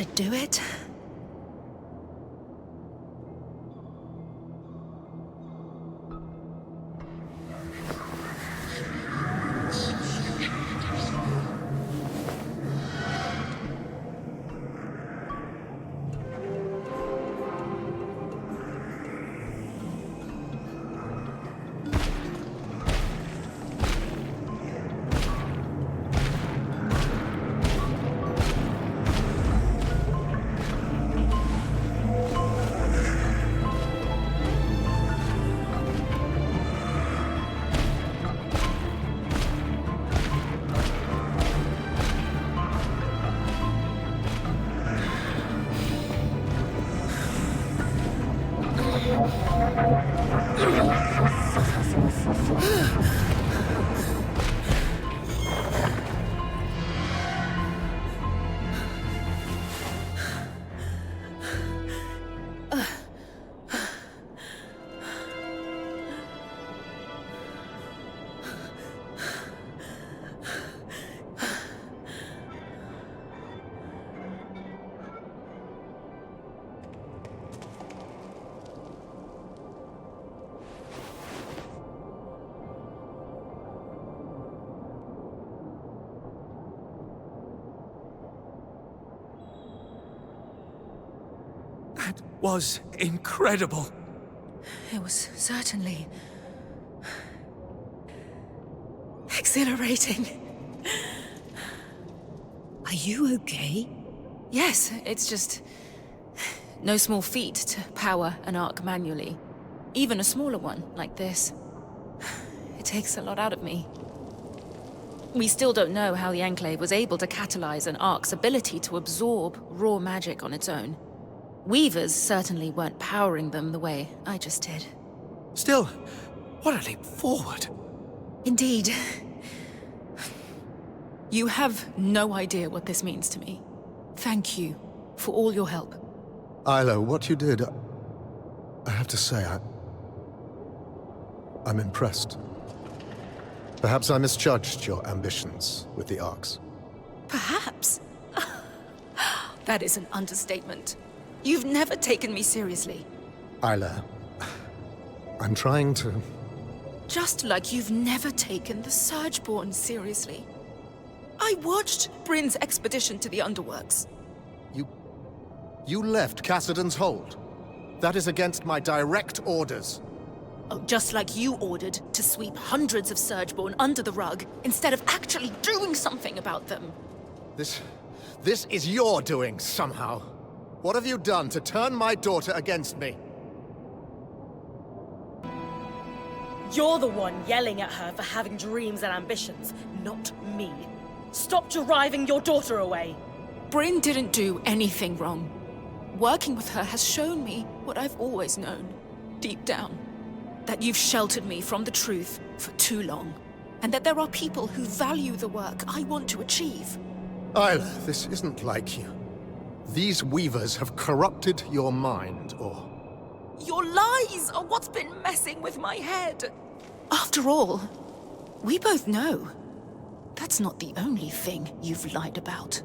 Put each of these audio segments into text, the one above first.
should do it. That was incredible. It was certainly exhilarating. Are you okay? Yes, it's just no small feat to power an arc manually. Even a smaller one like this. It takes a lot out of me. We still don't know how the Enclave was able to catalyze an arc's ability to absorb raw magic on its own. Weavers certainly weren't powering them the way I just did. Still, what a leap forward. Indeed. You have no idea what this means to me. Thank you for all your help. Isla, what you did, I have to say, I'm impressed. Perhaps I misjudged your ambitions with the arcs. Perhaps? That is an understatement. You've never taken me seriously. Isla, I'm trying to... Just like you've never taken the Surgeborn seriously. I watched Bryn's expedition to the Underworks. You left Cassidon's hold. That is against my direct orders. Oh, just like you ordered to sweep hundreds of Surgeborn under the rug instead of actually doing something about them. This is your doing, somehow. What have you done to turn my daughter against me? You're the one yelling at her for having dreams and ambitions, not me. Stop driving your daughter away! Bryn didn't do anything wrong. Working with her has shown me what I've always known, deep down. That you've sheltered me from the truth for too long. And that there are people who value the work I want to achieve. Isla, this isn't like you. These weavers have corrupted your mind, or... Your lies are what's been messing with my head. After all, we both know that's not the only thing you've lied about.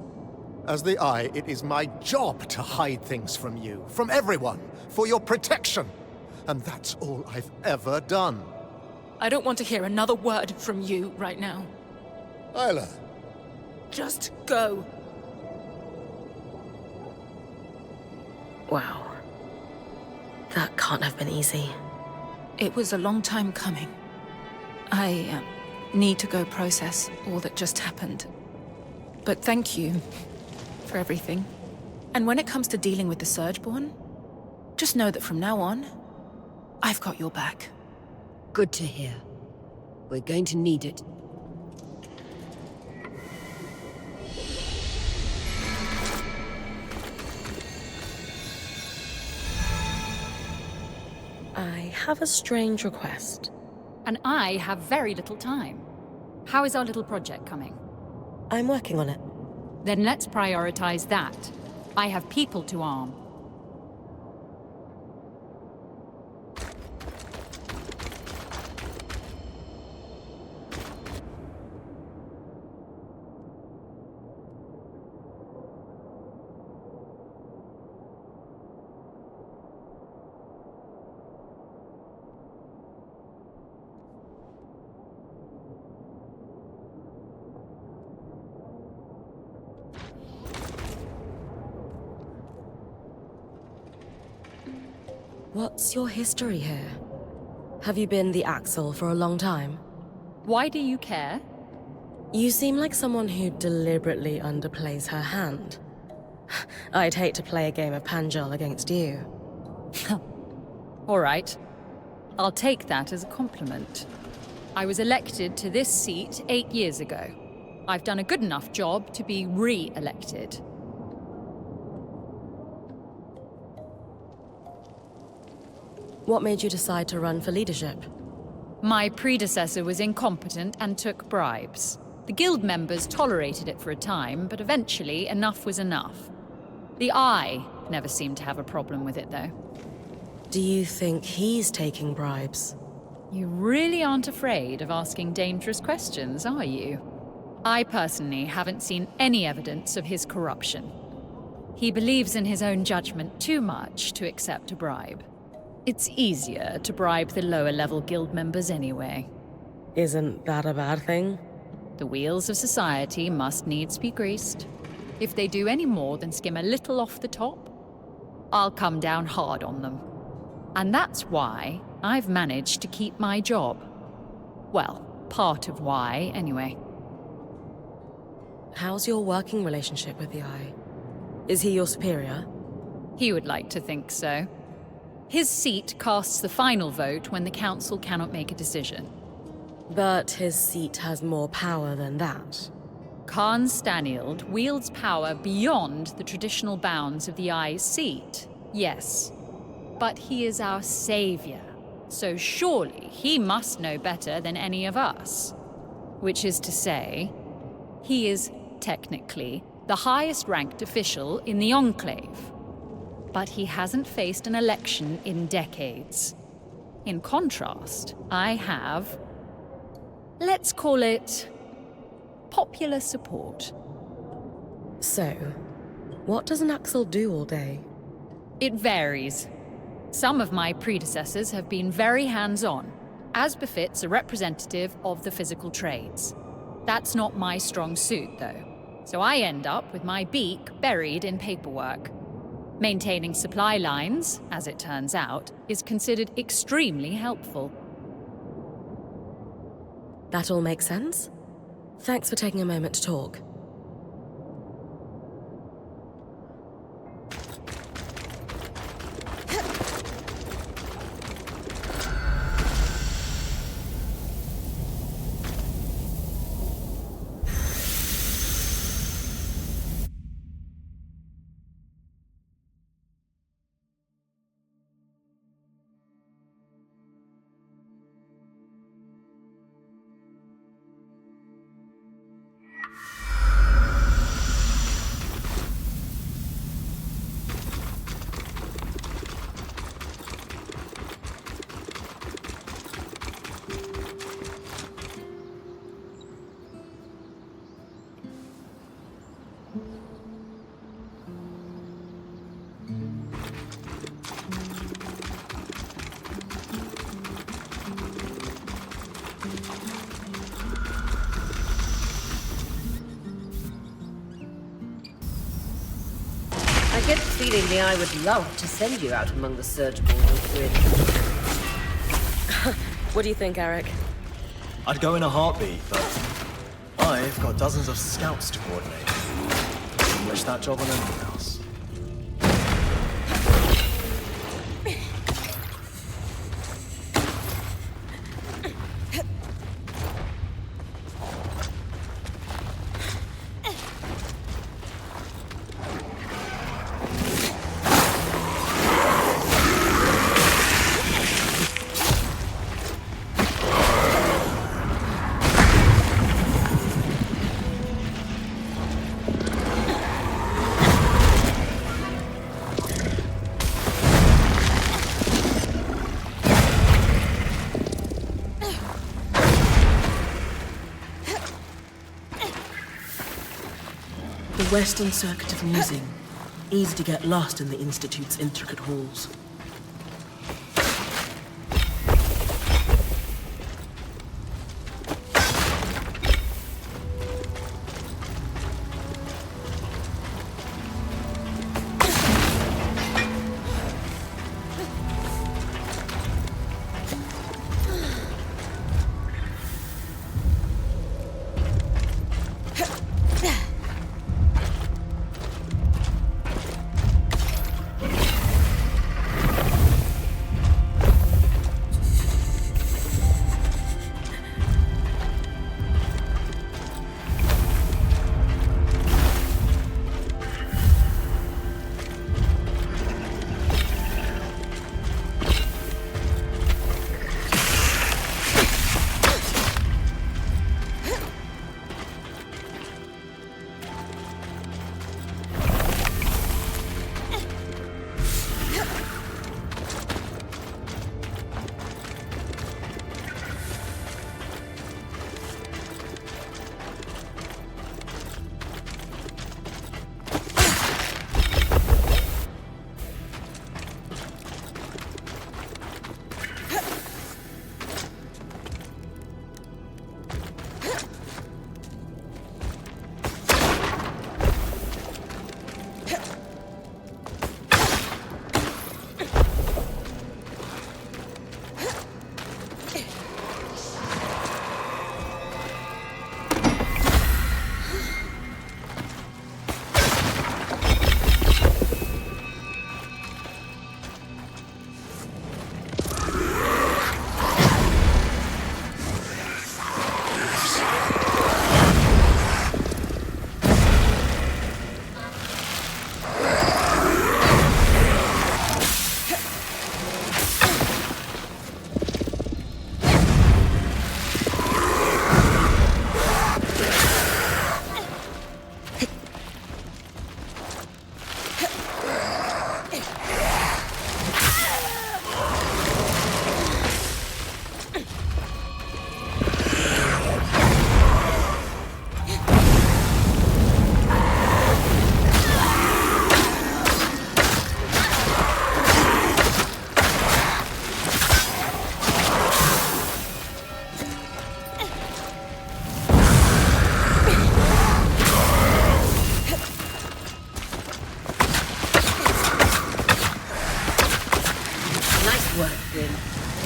As the Eye, it is my job to hide things from you, from everyone, for your protection. And that's all I've ever done. I don't want to hear another word from you right now. Isla. Just go. Wow. That can't have been easy. It was a long time coming. I need to go process all that just happened. But thank you for everything. And when it comes to dealing with the Surgeborn, just know that from now on, I've got your back. Good to hear. We're going to need it. I have a strange request. And I have very little time. How is our little project coming? I'm working on it. Then let's prioritize that. I have people to arm. What's your history here? Have you been the Axel for a long time? Why do you care? You seem like someone who deliberately underplays her hand. I'd hate to play a game of Panjal against you. All right. I'll take that as a compliment. I was elected to this seat 8 years ago. I've done a good enough job to be re-elected. What made you decide to run for leadership? My predecessor was incompetent and took bribes. The guild members tolerated it for a time, but eventually enough was enough. The Eye never seemed to have a problem with it, though. Do you think he's taking bribes? You really aren't afraid of asking dangerous questions, are you? I personally haven't seen any evidence of his corruption. He believes in his own judgment too much to accept a bribe. It's easier to bribe the lower-level guild members anyway. Isn't that a bad thing? The wheels of society must needs be greased. If they do any more than skim a little off the top, I'll come down hard on them. And that's why I've managed to keep my job. Well, part of why, anyway. How's your working relationship with the Eye? Is he your superior? He would like to think so. His seat casts the final vote when the council cannot make a decision. But his seat has more power than that. Khan Stanield wields power beyond the traditional bounds of the Eye's seat, yes. But he is our savior, so surely he must know better than any of us. Which is to say, he is technically the highest-ranked official in the Enclave. But he hasn't faced an election in decades. In contrast, I have, let's call it, popular support. So, what does an Axel do all day? It varies. Some of my predecessors have been very hands-on, as befits a representative of the physical trades. That's not my strong suit, though, so I end up with my beak buried in paperwork. Maintaining supply lines, as it turns out, is considered extremely helpful. That all makes sense? Thanks for taking a moment to talk. I get the feeling the Eye would love to send you out among the surgical with. What do you think, Eric? I'd go in a heartbeat, but I've got dozens of scouts to coordinate. Wouldn't wish that job on anyone else. The Western Circuit of Musing. Easy to get lost in the Institute's intricate halls.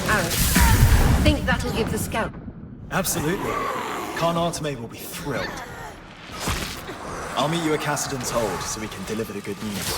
Aaron, think that'll give the scout... Absolutely. Carnatame will be thrilled. I'll meet you at Cassidon's Hold so we can deliver the good news.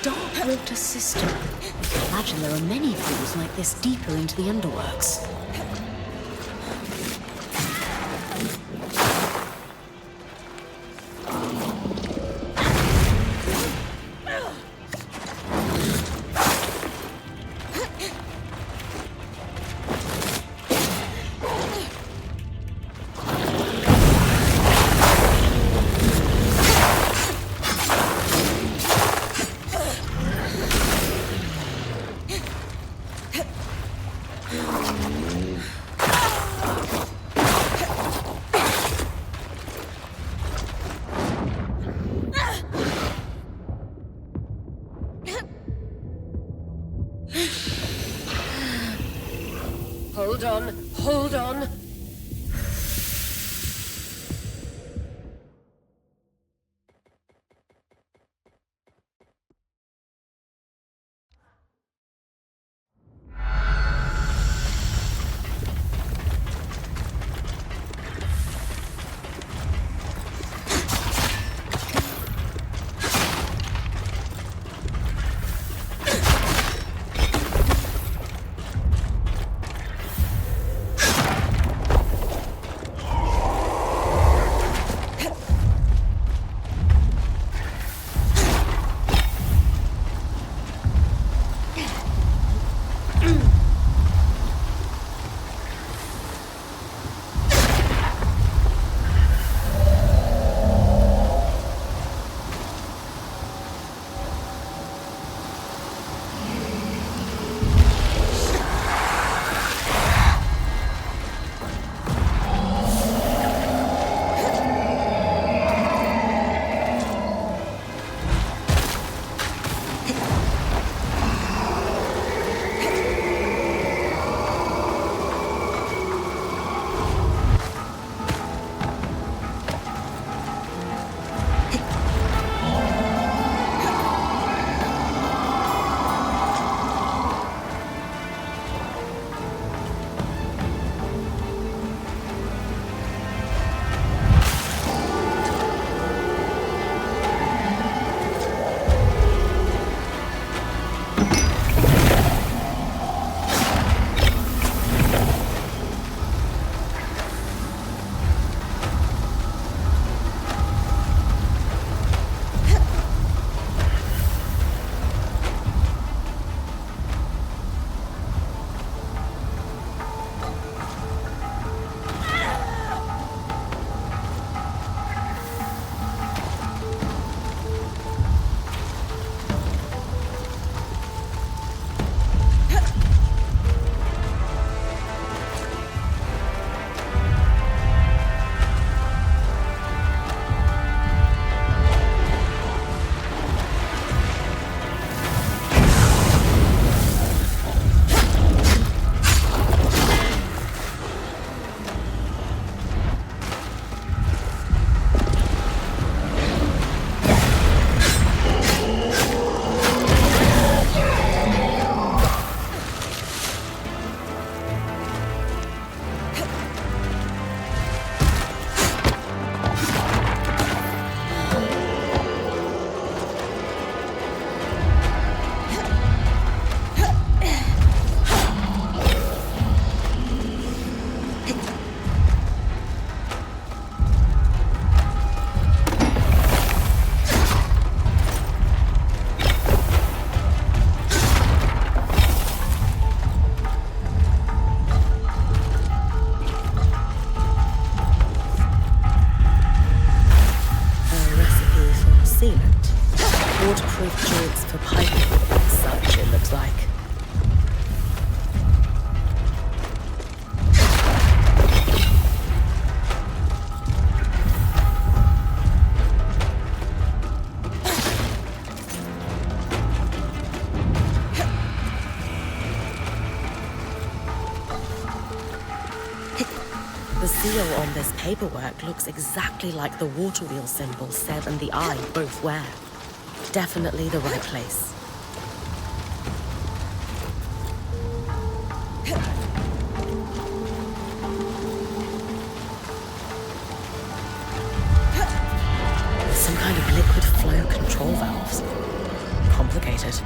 Dark water system. I imagine there are many pools like this deeper into the underworks. waterproof joints for piping. Such it looks like. The seal on this paperwork looks exactly like the water wheel symbol Seb and the Eye both wear. Definitely the right place. Some kind of liquid flow control valves. Complicated.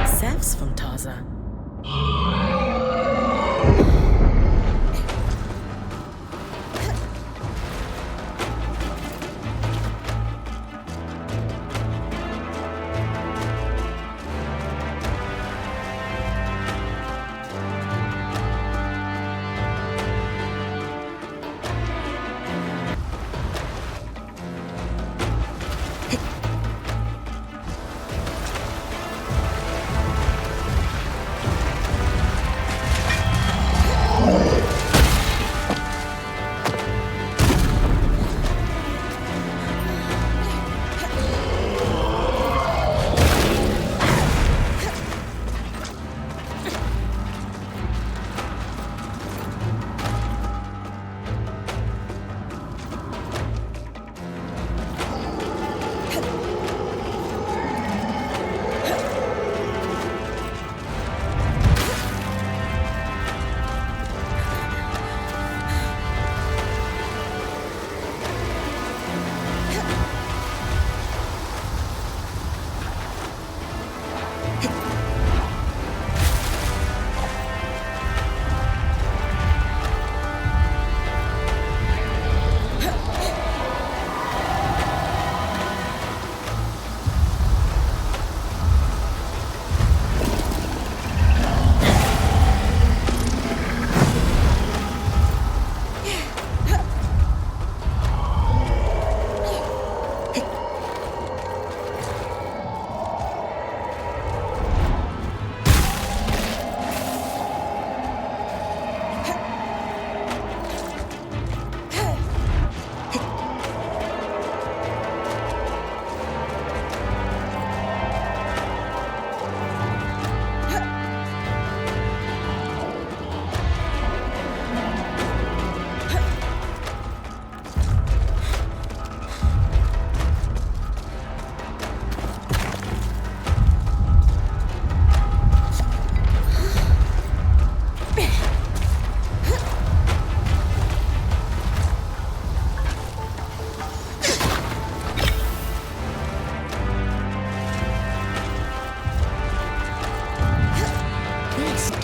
Sev's from Taza.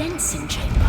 dancing chamber.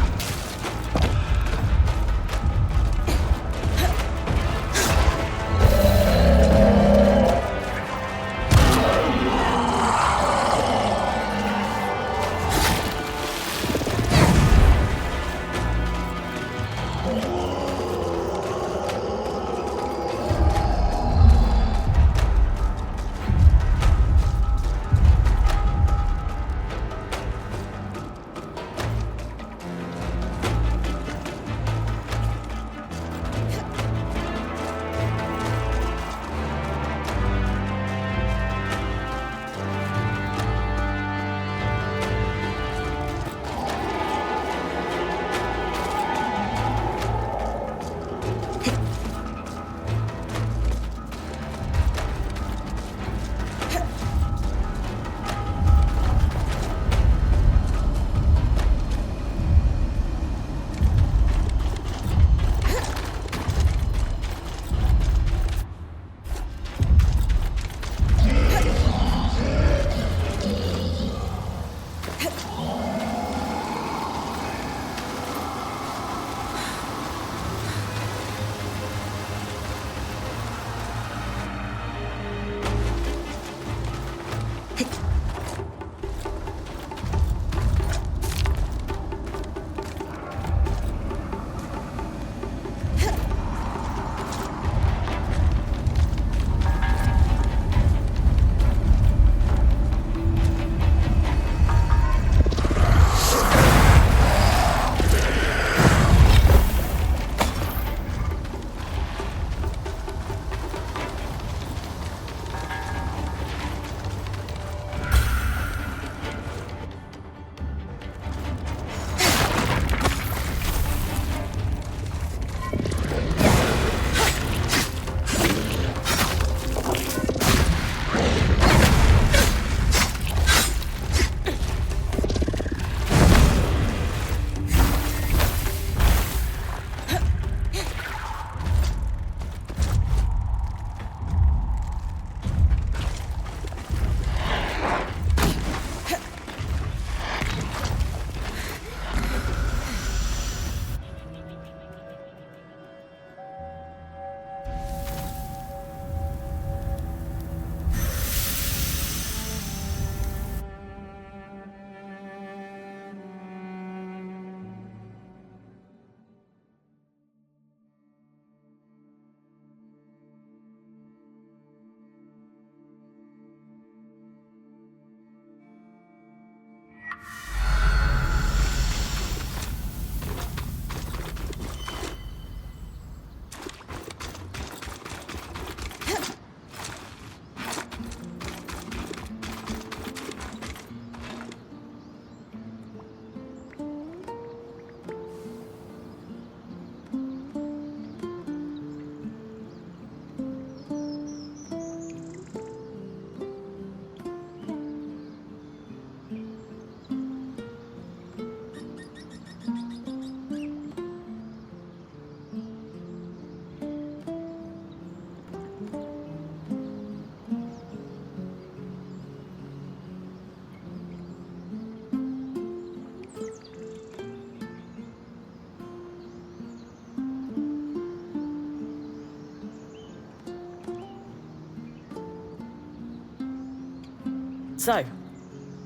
So,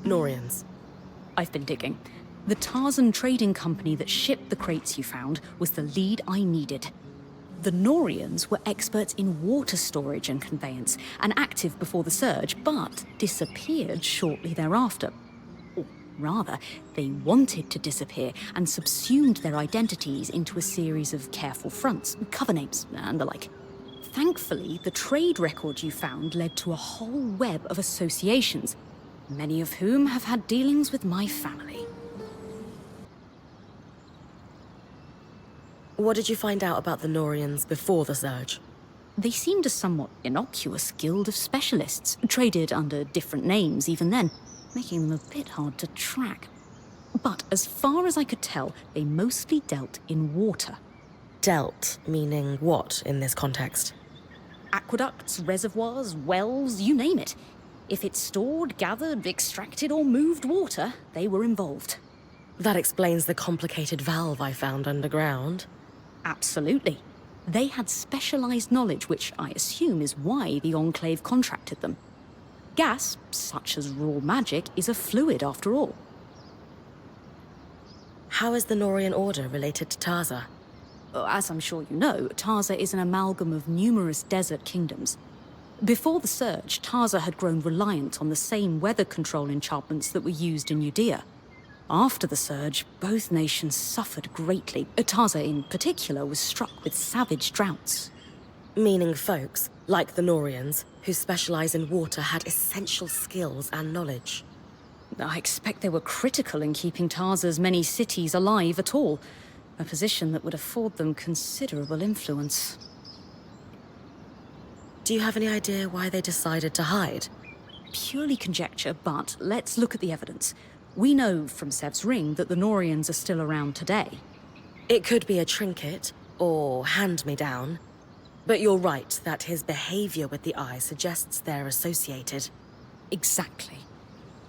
Norians. I've been digging. The Tarzan trading company that shipped the crates you found was the lead I needed. The Norians were experts in water storage and conveyance, and active before the surge, but disappeared shortly thereafter. Or rather, they wanted to disappear and subsumed their identities into a series of careful fronts, cover names, and the like. Thankfully, the trade record you found led to a whole web of associations, many of whom have had dealings with my family. What did you find out about the Norians before the surge? They seemed a somewhat innocuous guild of specialists, traded under different names even then, making them a bit hard to track. But as far as I could tell, they mostly dealt in water. Dealt, meaning what in this context? Aqueducts, reservoirs, wells, you name it. If it stored, gathered, extracted or moved water, they were involved. That explains the complicated valve I found underground. Absolutely. They had specialized knowledge, which I assume is why the Enclave contracted them. Gas, such as raw magic, is a fluid after all. How is the Norian Order related to Tarza? As I'm sure you know, Tarza is an amalgam of numerous desert kingdoms. Before the surge, Tarza had grown reliant on the same weather control enchantments that were used in Judea. After the surge, both nations suffered greatly. Tarza in particular was struck with savage droughts. Meaning folks, like the Norians, who specialize in water, had essential skills and knowledge. I expect they were critical in keeping Tarza's many cities alive at all, a position that would afford them considerable influence. Do you have any idea why they decided to hide? Purely conjecture, but let's look at the evidence. We know from Sev's ring that the Norians are still around today. It could be a trinket, or hand-me-down. But you're right that his behavior with the eye suggests they're associated. Exactly.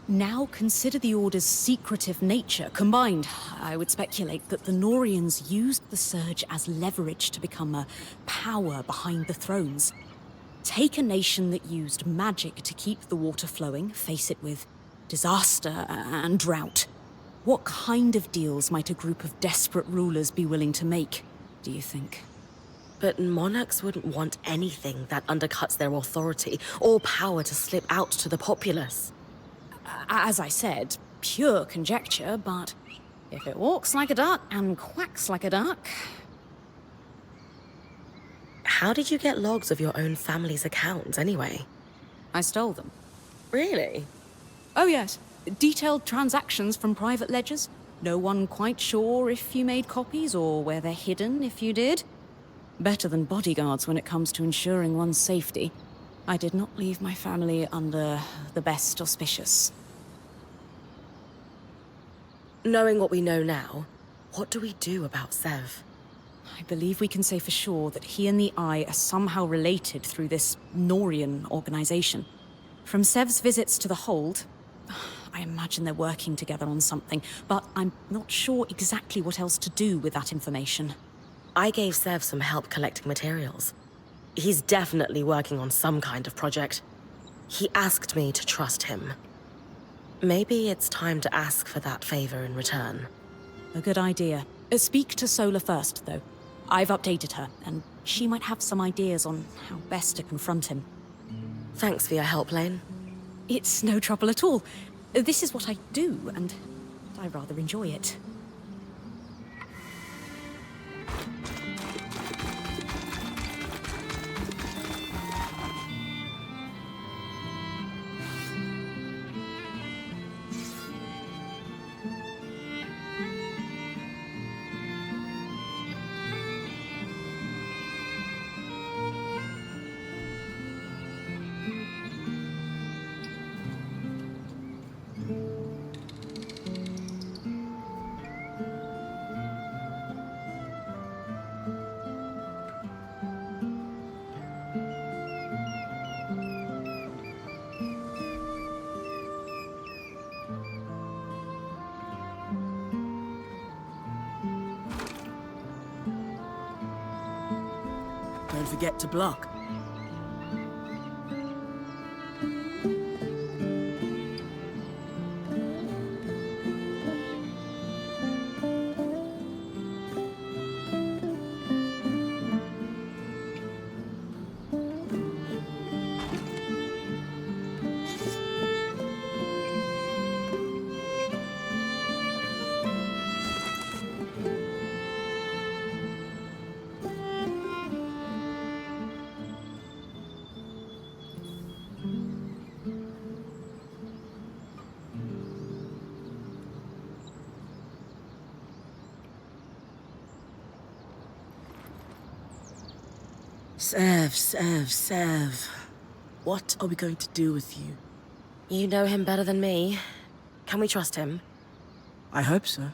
Now consider the Order's secretive nature combined. I would speculate that the Norians used the surge as leverage to become a power behind the thrones. Take a nation that used magic to keep the water flowing, face it with disaster and drought. What kind of deals might a group of desperate rulers be willing to make, do you think? But monarchs wouldn't want anything that undercuts their authority or power to slip out to the populace. As I said, pure conjecture, but if it walks like a duck and quacks like a duck... How did you get logs of your own family's accounts, anyway? I stole them. Really? Oh yes, detailed transactions from private ledgers. No one quite sure if you made copies or where they're hidden if you did. Better than bodyguards when it comes to ensuring one's safety. I did not leave my family under the best auspicious. Knowing what we know now, what do we do about Sev? I believe we can say for sure that he and the Eye are somehow related through this Norian organization. From Sev's visits to the Hold, I imagine they're working together on something, but I'm not sure exactly what else to do with that information. I gave Sev some help collecting materials. He's definitely working on some kind of project. He asked me to trust him. Maybe it's time to ask for that favor in return. A good idea. Speak to Sola first, though. I've updated her, and she might have some ideas on how best to confront him. Thanks for your help, Lane. It's no trouble at all. This is what I do, and I rather enjoy it. Don't forget to block. Sev. What are we going to do with you? You know him better than me. Can we trust him? I hope so.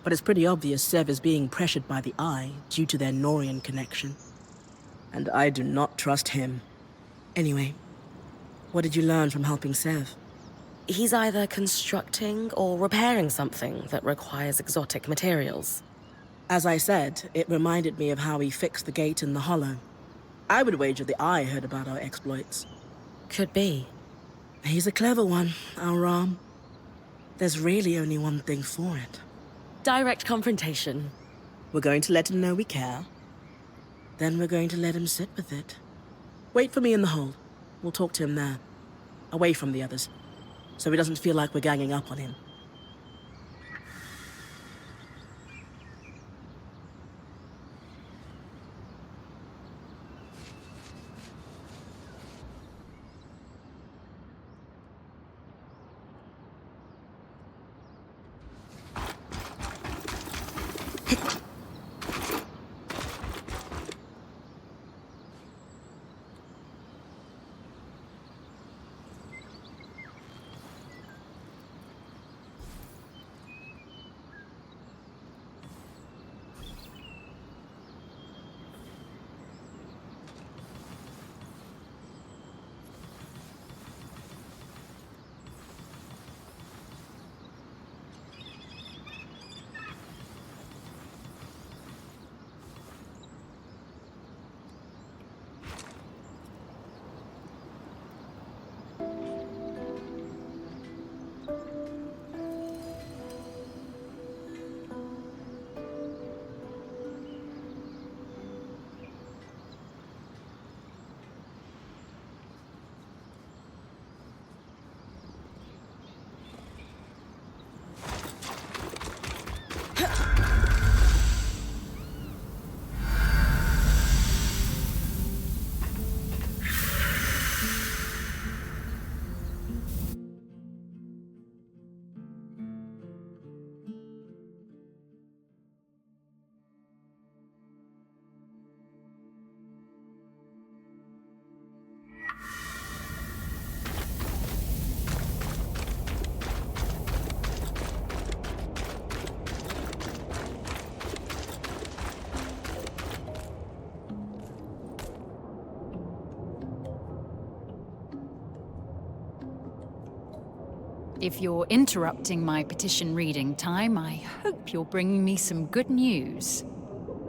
But it's pretty obvious Sev is being pressured by the Eye due to their Norian connection. And I do not trust him. Anyway, what did you learn from helping Sev? He's either constructing or repairing something that requires exotic materials. As I said, it reminded me of how he fixed the gate in the Hollow. I would wager the Eye heard about our exploits. Could be. He's a clever one, our Ram. There's really only one thing for it. Direct confrontation. We're going to let him know we care. Then we're going to let him sit with it. Wait for me in the hold. We'll talk to him there. Away from the others. So he doesn't feel like we're ganging up on him. If you're interrupting my petition reading time, I hope you're bringing me some good news.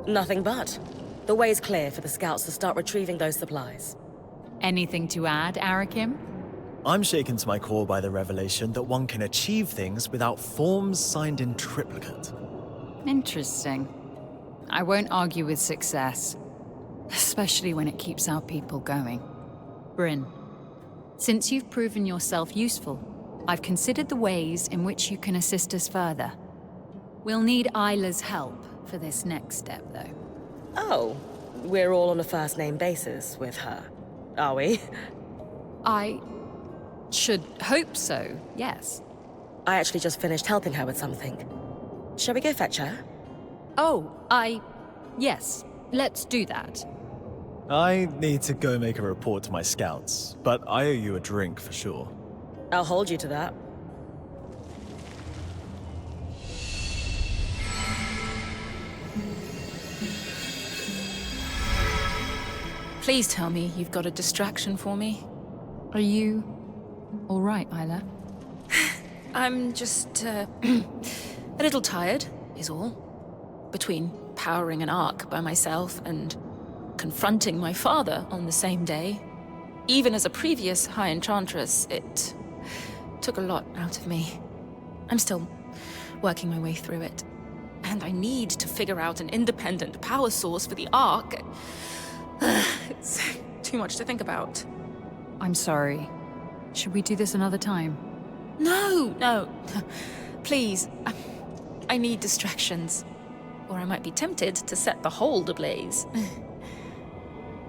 Nothing but. The way's clear for the scouts to start retrieving those supplies. Anything to add, Arakim? I'm shaken to my core by the revelation that one can achieve things without forms signed in triplicate. Interesting. I won't argue with success, especially when it keeps our people going. Bryn, since you've proven yourself useful, I've considered the ways in which you can assist us further. We'll need Isla's help for this next step, though. Oh, we're all on a first-name basis with her, are we? I should hope so, yes. I actually just finished helping her with something. Shall we go fetch her? Oh, yes, let's do that. I need to go make a report to my scouts, but I owe you a drink for sure. I'll hold you to that. Please tell me you've got a distraction for me. Are you all right, Isla? I'm just, a little tired, is all. Between powering an arc by myself and confronting my father on the same day. Even as a previous High Enchantress, it took a lot out of me. I'm still working my way through it. And I need to figure out an independent power source for the arc. It's too much to think about. I'm sorry. Should we do this another time? No. Please. I need distractions. Or I might be tempted to set the hold ablaze.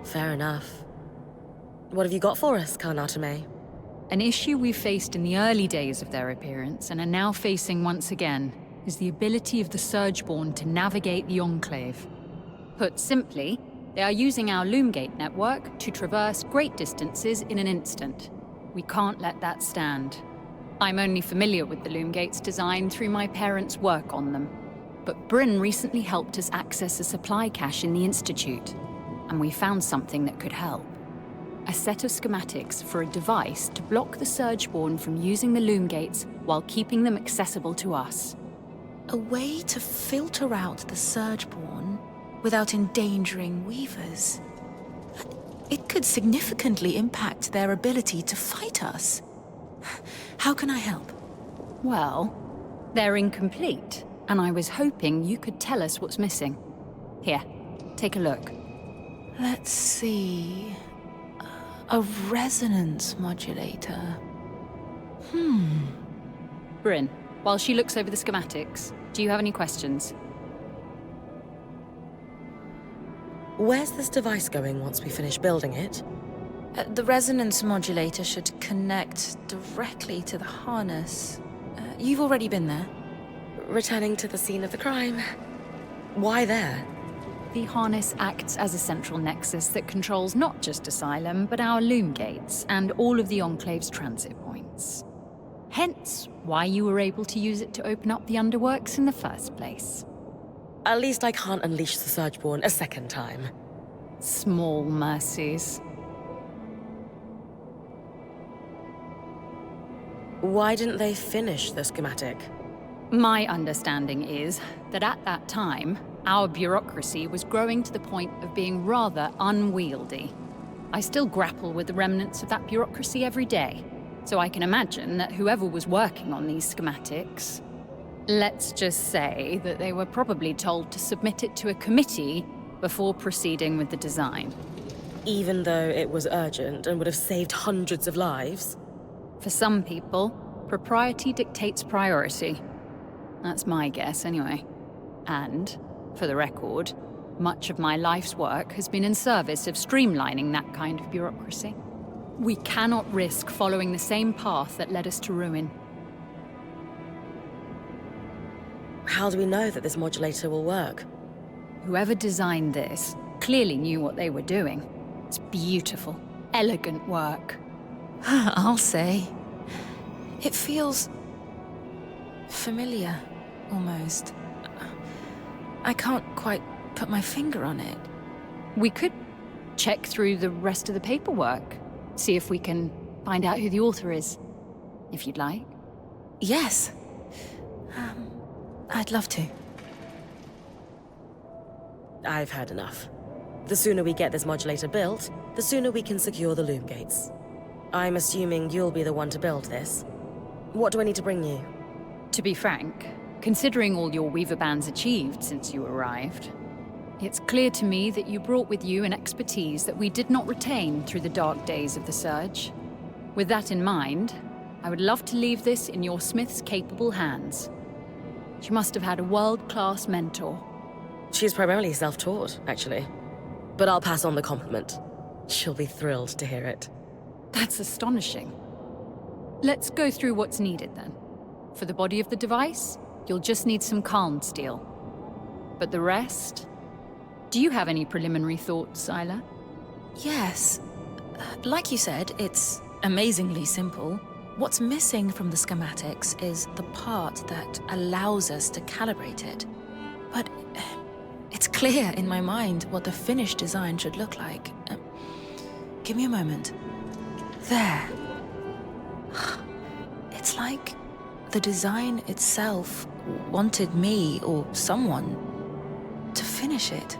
Fair enough. What have you got for us, Karnatame? An issue we faced in the early days of their appearance and are now facing once again is the ability of the Surgeborn to navigate the Enclave. Put simply, they are using our Loomgate network to traverse great distances in an instant. We can't let that stand. I'm only familiar with the Loomgate's design through my parents' work on them. But Bryn recently helped us access a supply cache in the Institute, and we found something that could help. A set of schematics for a device to block the Surgeborn from using the Loomgates while keeping them accessible to us. A way to filter out the Surgeborn without endangering Weavers. It could significantly impact their ability to fight us. How can I help? Well, they're incomplete, and I was hoping you could tell us what's missing. Here, take a look. Let's see... A resonance modulator. Bryn, while she looks over the schematics, do you have any questions? Where's this device going once we finish building it? The resonance modulator should connect directly to the harness. You've already been there. Returning to the scene of the crime. Why there? The harness acts as a central nexus that controls not just Asylum, but our Loomgates and all of the Enclave's transit points. Hence, why you were able to use it to open up the underworks in the first place. At least I can't unleash the Surgeborn a second time. Small mercies. Why didn't they finish the schematic? My understanding is that at that time, our bureaucracy was growing to the point of being rather unwieldy. I still grapple with the remnants of that bureaucracy every day, so I can imagine that whoever was working on these schematics... Let's just say that they were probably told to submit it to a committee before proceeding with the design. Even though it was urgent and would have saved hundreds of lives? For some people, propriety dictates priority. That's my guess, anyway. And, for the record, much of my life's work has been in service of streamlining that kind of bureaucracy. We cannot risk following the same path that led us to ruin. How do we know that this modulator will work? Whoever designed this clearly knew what they were doing. It's beautiful, elegant work. I'll say. It feels... familiar, almost. I can't quite put my finger on it. We could check through the rest of the paperwork, see if we can find out who the author is, if you'd like. Yes. I'd love to. I've had enough. The sooner we get this modulator built, the sooner we can secure the loom gates. I'm assuming you'll be the one to build this. What do I need to bring you? To be frank, considering all your Weaver Band's achieved since you arrived, it's clear to me that you brought with you an expertise that we did not retain through the dark days of the Surge. With that in mind, I would love to leave this in your Smith's capable hands. She must have had a world-class mentor. She's primarily self-taught, actually. But I'll pass on the compliment. She'll be thrilled to hear it. That's astonishing. Let's go through what's needed then. For the body of the device, you'll just need some calm steel. But the rest? Do you have any preliminary thoughts, Isla? Yes. Like you said, it's amazingly simple. What's missing from the schematics is the part that allows us to calibrate it. But it's clear in my mind what the finished design should look like. Give me a moment. There. It's like the design itself wanted me or someone to finish it.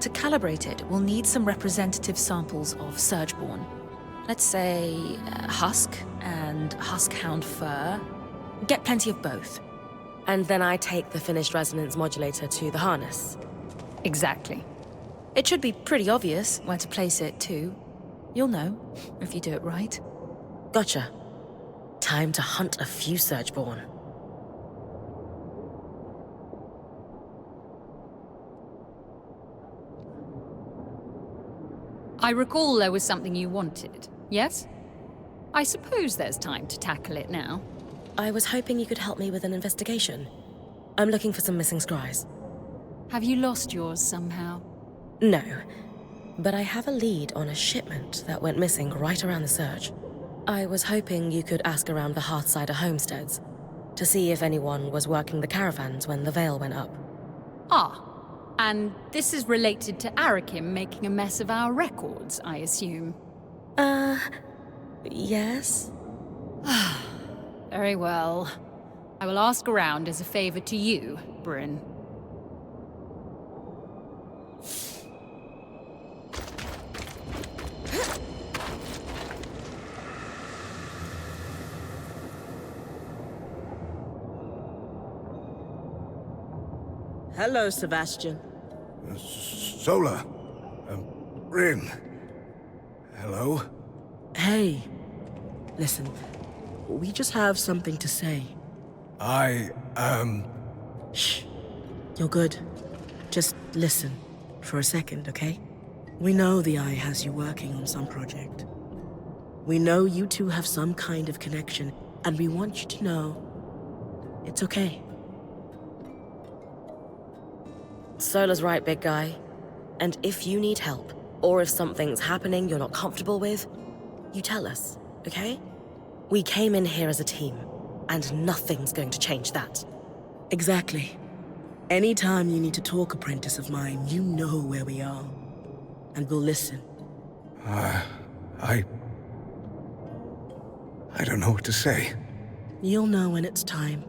To calibrate it, we'll need some representative samples of Surgeborn. Let's say husk and huskhound fur. Get plenty of both. And then I take the finished resonance modulator to the harness. Exactly. It should be pretty obvious where to place it, too. You'll know, if you do it right. Gotcha. Time to hunt a few Surgeborn. I recall there was something you wanted, yes? I suppose there's time to tackle it now. I was hoping you could help me with an investigation. I'm looking for some missing scries. Have you lost yours somehow? No, but I have a lead on a shipment that went missing right around the Surge. I was hoping you could ask around the Hearthsider homesteads to see if anyone was working the caravans when the veil went up. Ah, and this is related to Arakim making a mess of our records, I assume. Yes? Very well. I will ask around as a favor to you, Bryn. Hello, Sebastian. Sola. Rin. Hello? Hey. Listen, we just have something to say. Shh. You're good. Just listen for a second, okay? We know the Eye has you working on some project. We know you two have some kind of connection, and we want you to know it's okay. Sola's right, big guy. And if you need help, or if something's happening you're not comfortable with, you tell us, okay? We came in here as a team, and nothing's going to change that. Exactly. Anytime you need to talk, apprentice of mine, you know where we are. And we'll listen. I don't know what to say. You'll know when it's time.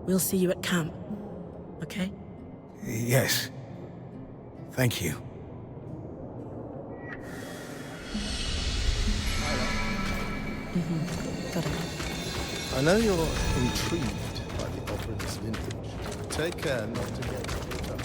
We'll see you at camp, okay? Yes. Thank you. Got it. I know you're intrigued by the opera's vintage. Take care not to get picked up.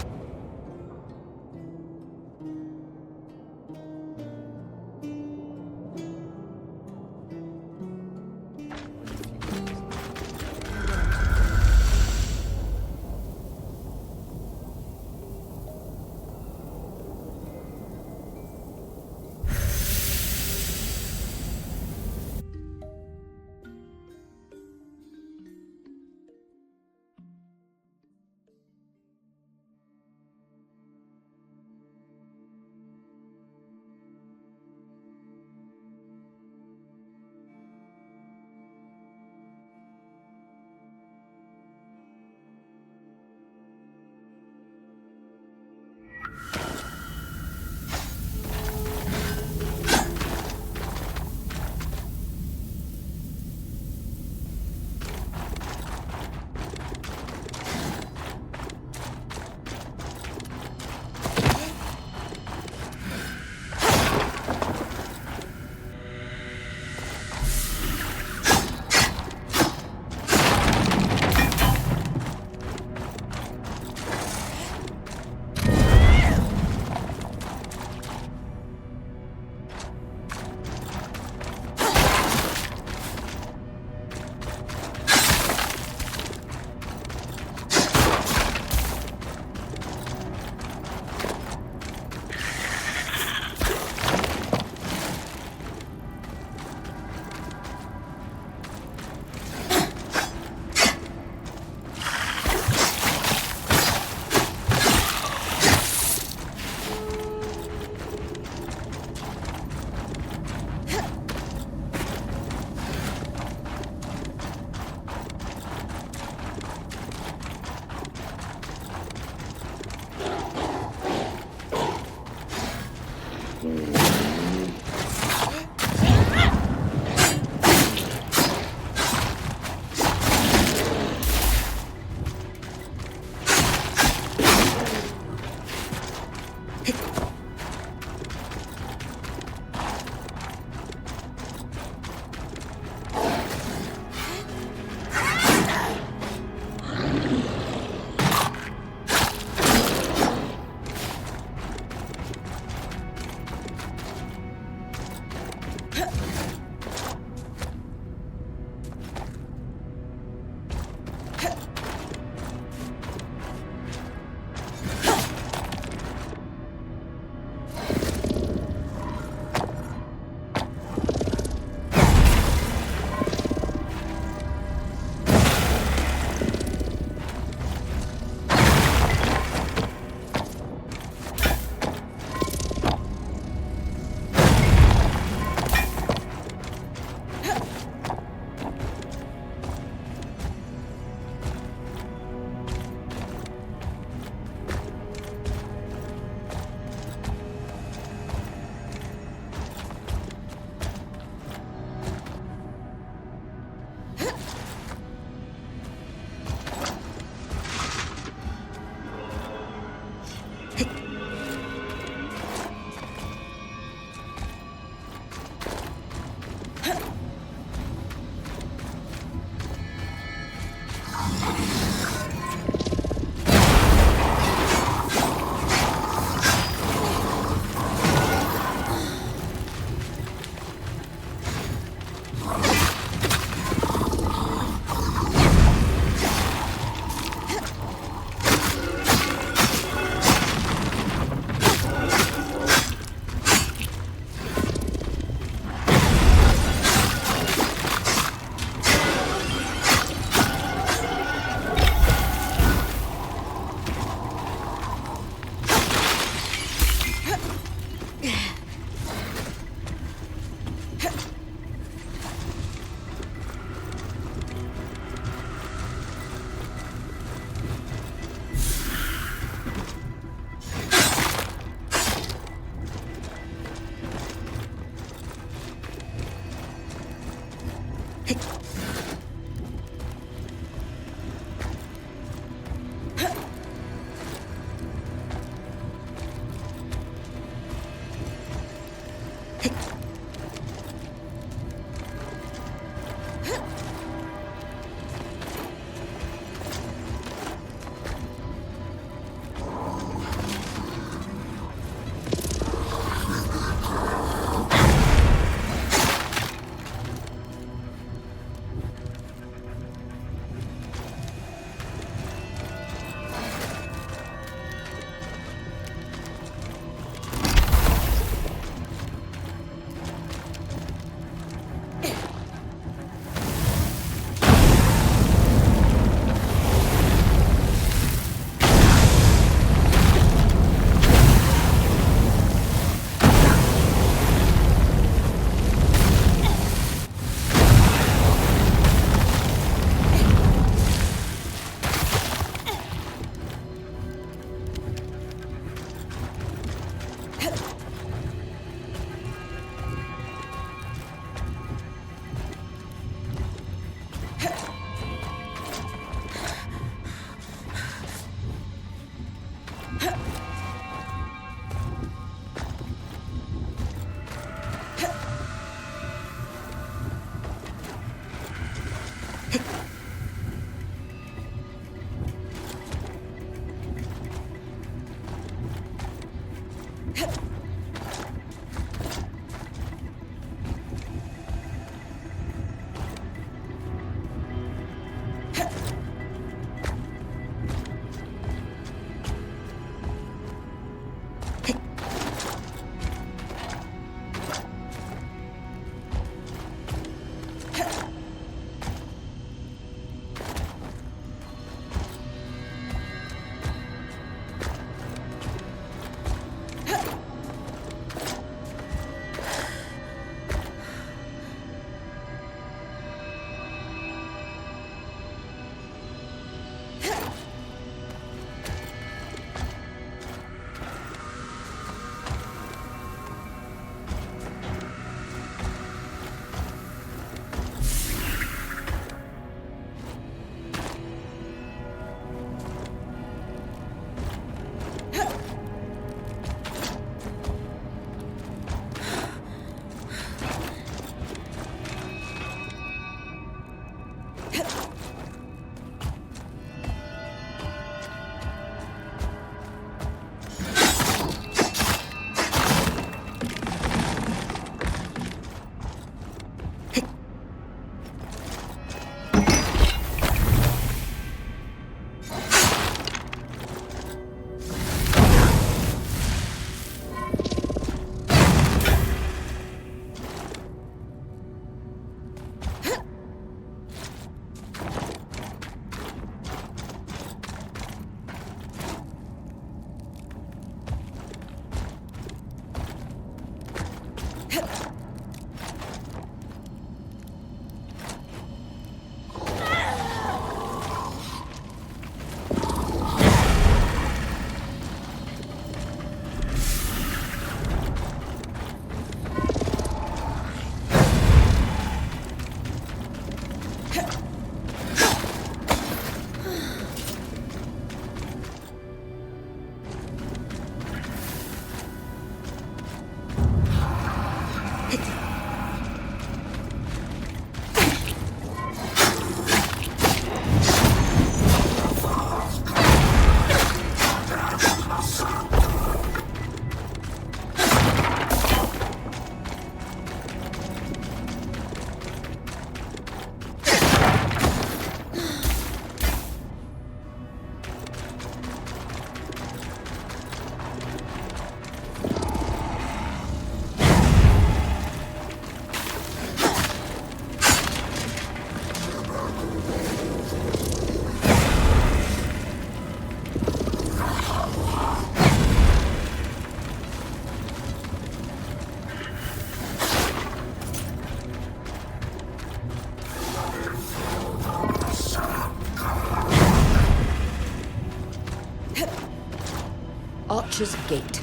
Archer's Gate.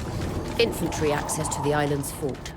Infantry access to the island's fort.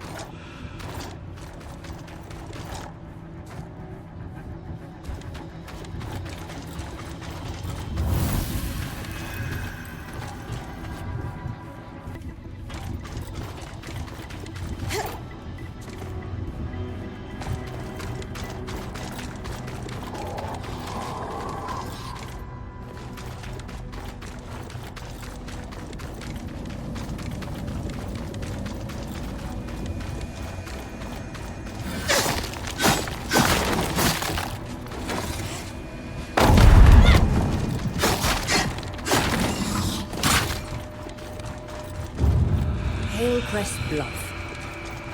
Crest Bluff.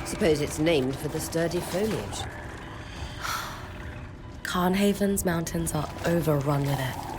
Suppose it's named for the sturdy foliage. Carnhaven's mountains are overrun with it.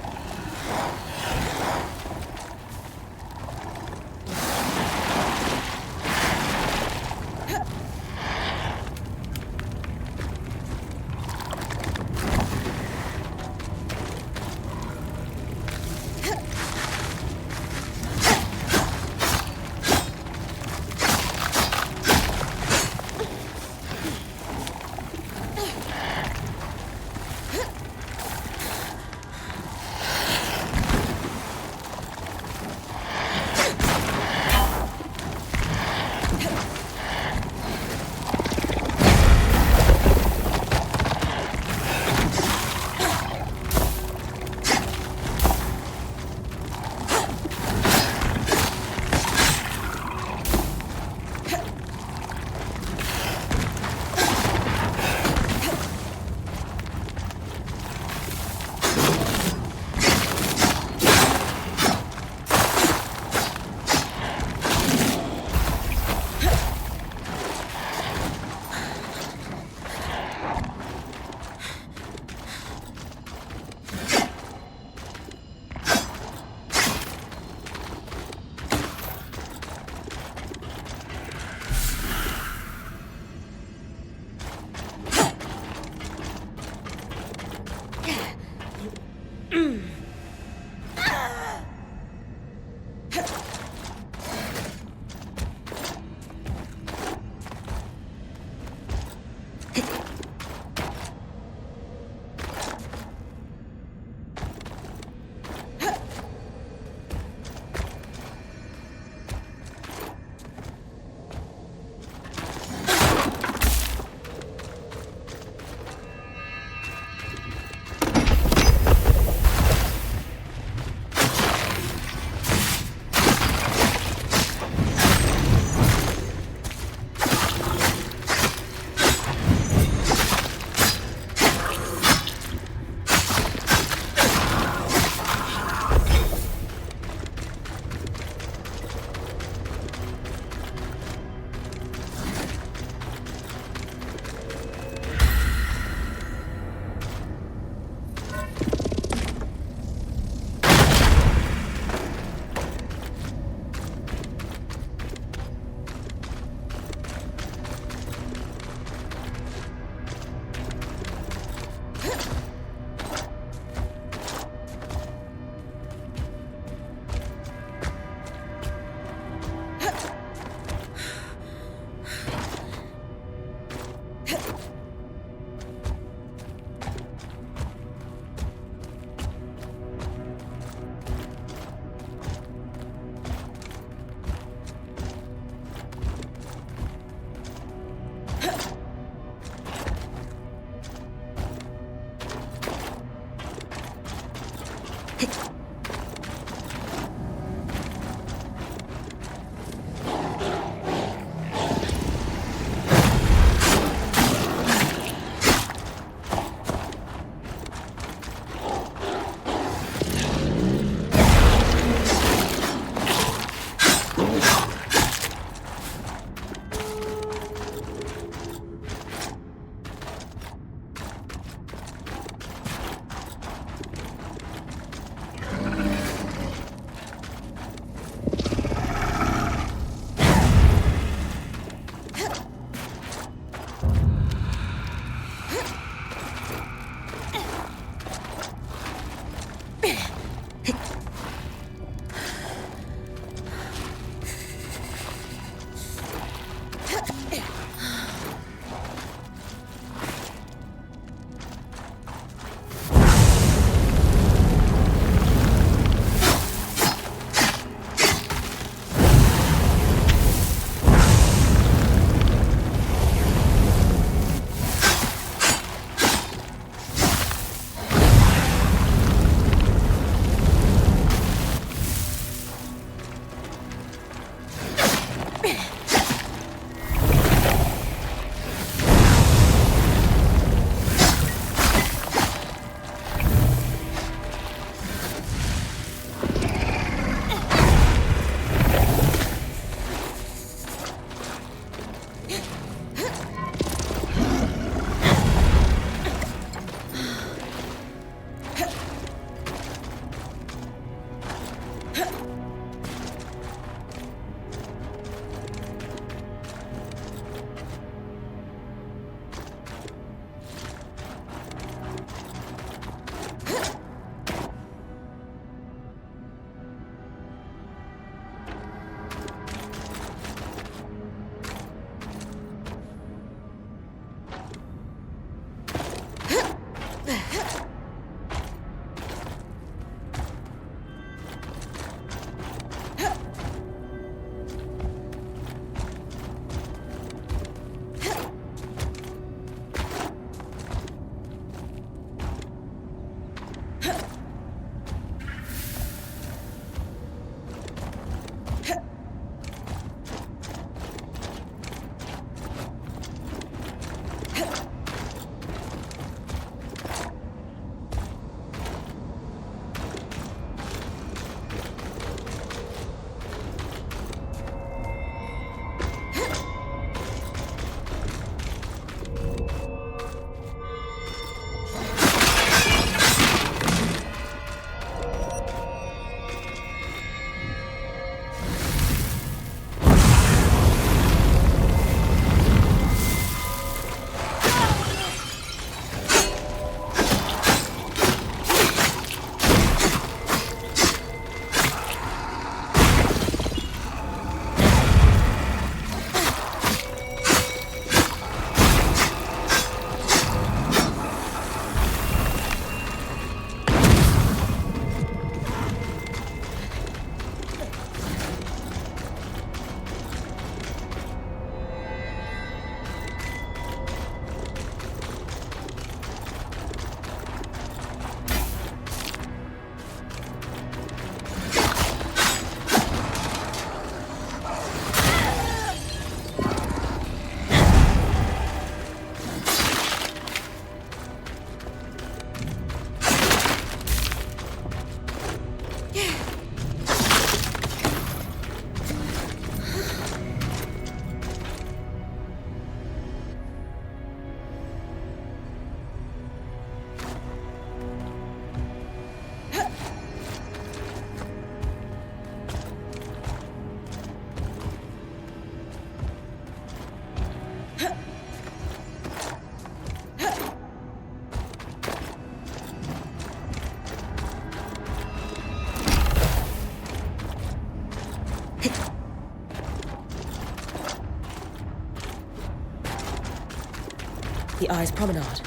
The Eye's Promenade.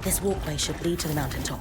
This walkway should lead to the mountaintop.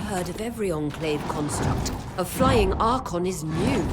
Heard of every Enclave construct. A flying Archon is new.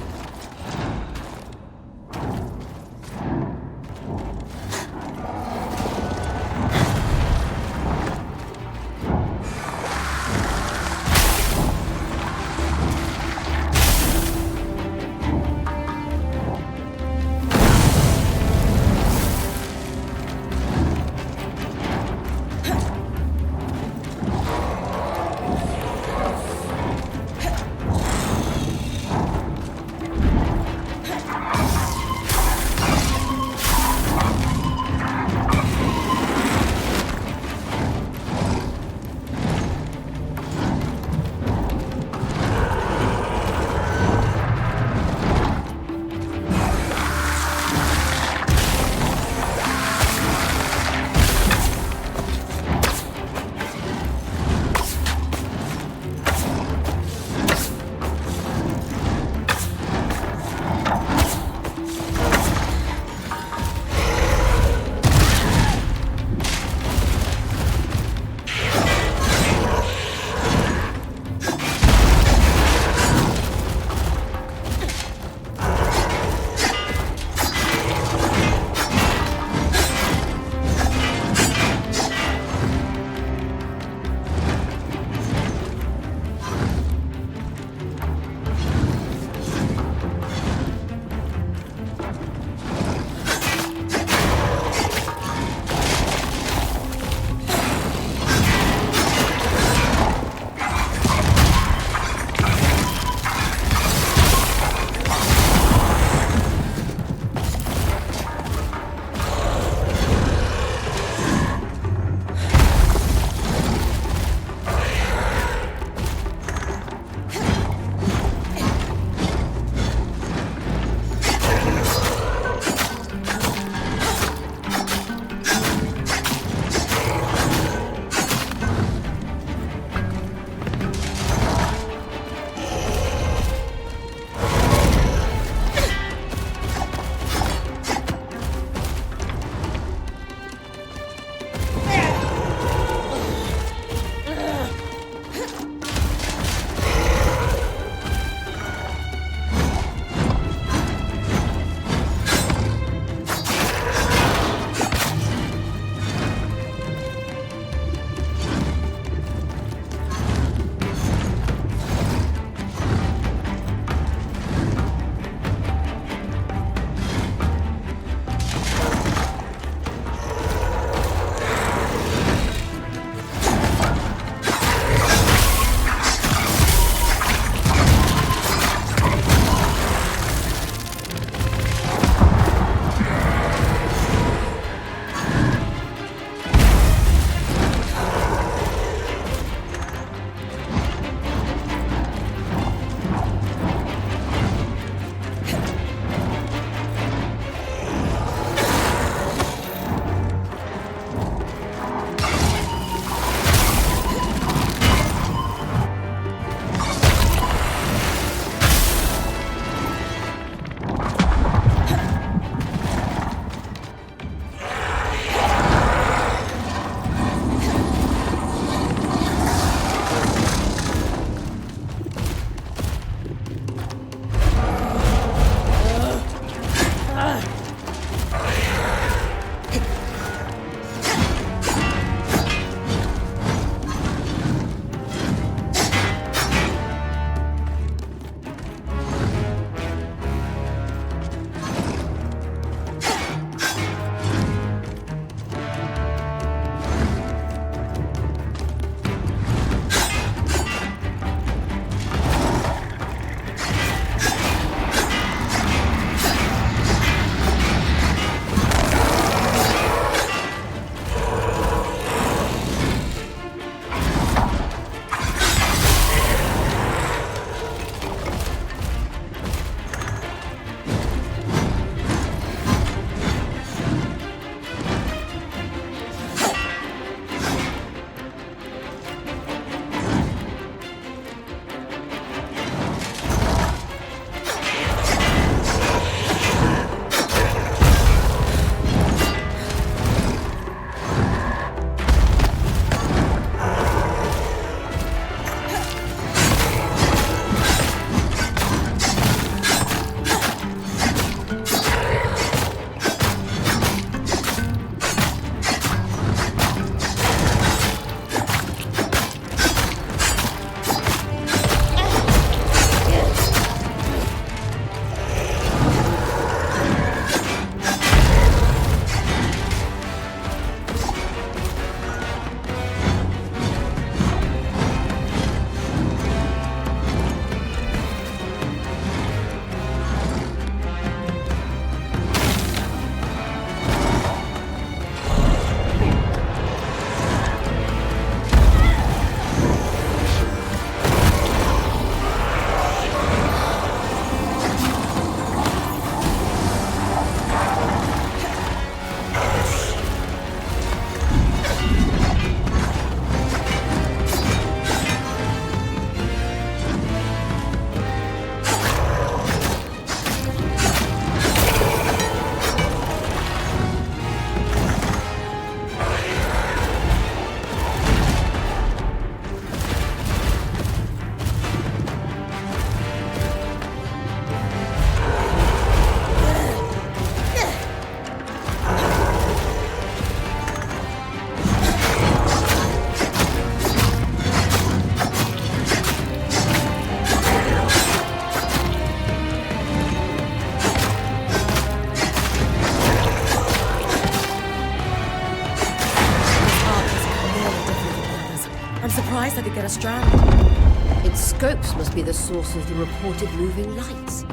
guess I could get a strand. Its scopes must be the source of the reported moving lights.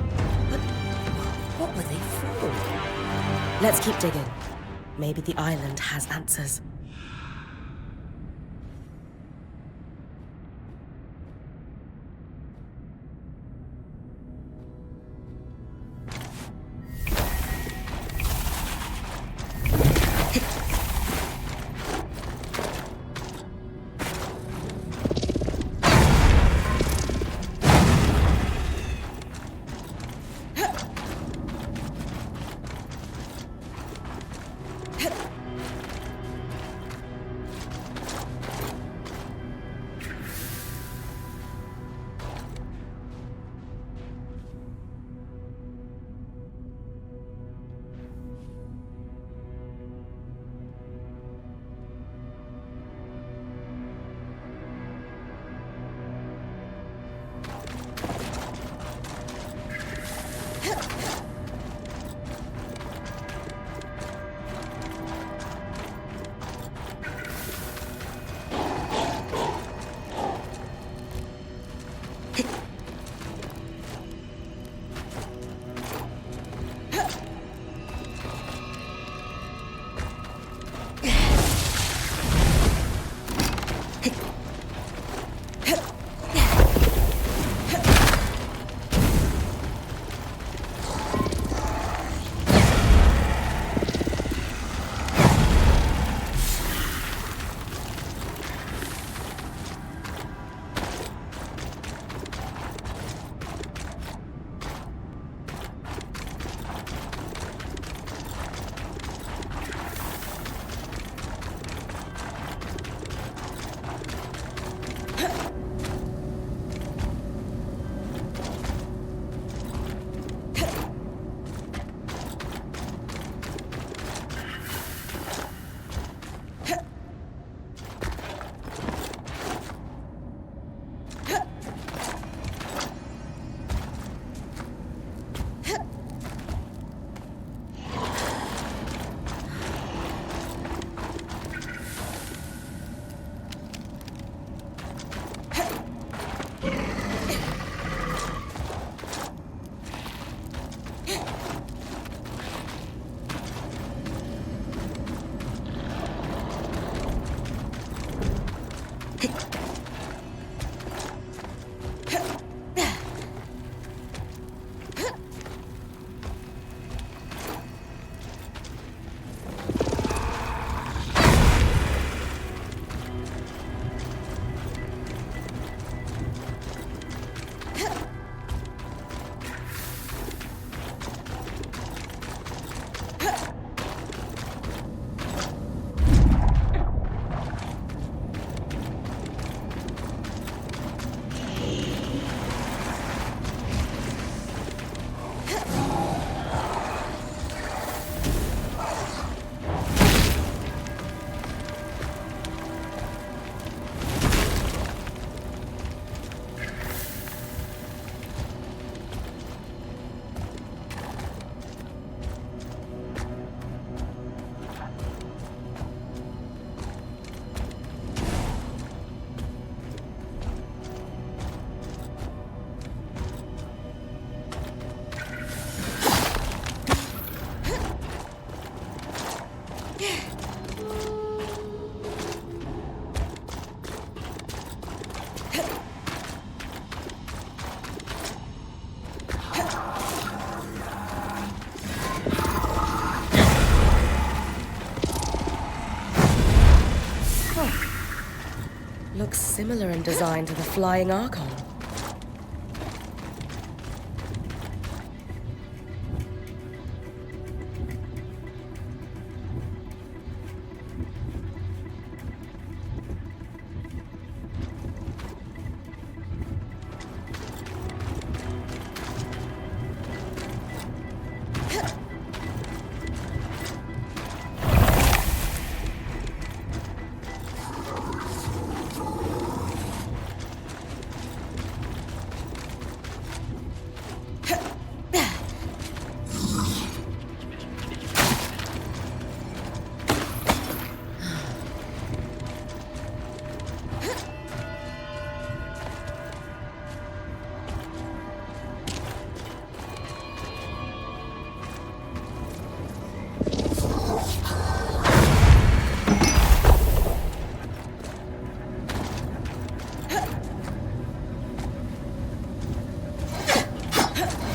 But what were they for? Let's keep digging. Maybe the island has answers. Looks similar in design to the flying Archon. Huh.